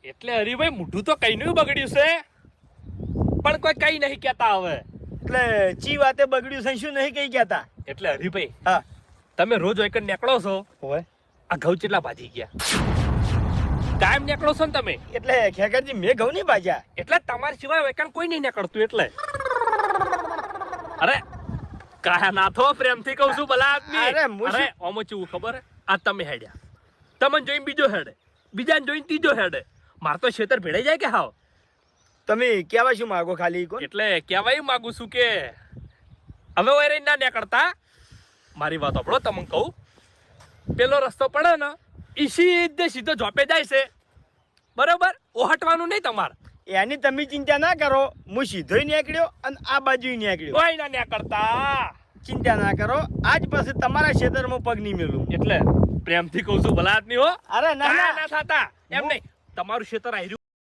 એટલે હરીભાઈ મોઢું તો કઈનું બગડ્યું છે પણ કોઈ કઈ નહીં કહેતા હવે. એટલે ચી વાતે બગડ્યું છે શું નહીં કઈ કહેતા? એટલે હરીભાઈ હા તમે રોજ વૈકન નીકળો છો, હોય આ ઘઉં કેટલા ભાજી ગયા? કાયમ નીકળો છો ને તમે, એટલે ખેકરજી મેં ઘઉં નહીં ભાજ્યા. એટલે તમારી સિવાય વૈકન કોઈ નહીં નીકળતું એટલે. અરે કાયા નાથો પ્રેમથી કહું છું ભલા આદમી. અરે, હું શું- અરે ઓમો ચેવું ખબર હે? આ તમે હેડ્યા, તમને જોઈને બીજો હેડે, બીજાને જોઈને ત્રીજો હેડે. માર તો ખેતર ભેળાઈ જાય કે હાવ. તમે કહેવા શું માગો ખાલી કોણ? એટલે કહેવાય માંગુ છું કે હવે ઓય ના નીકળતા. મારી વાત સાંભળો, તમને કહું, પેલો રસ્તો પડે ને ઈ સીધે સીધો જોપે જાય છે, બરોબર? ઓહટવાનું નહીં તમારે. એની તમે ચિંતા ના કરો, હું સીધોય નીકળ્યો અને આ બાજુ નીકળ્યો. ઓય ના નીકળતા. ચિંતા ના કરો, આજ પછી તમારા ખેતરમાં પગ નહીં મેલું. એટલે પ્રેમથી કહું છું ભલા આદમી હો. અરે ના ના ના ના થતા એમ નહીં. તમારું ખેતર આયરું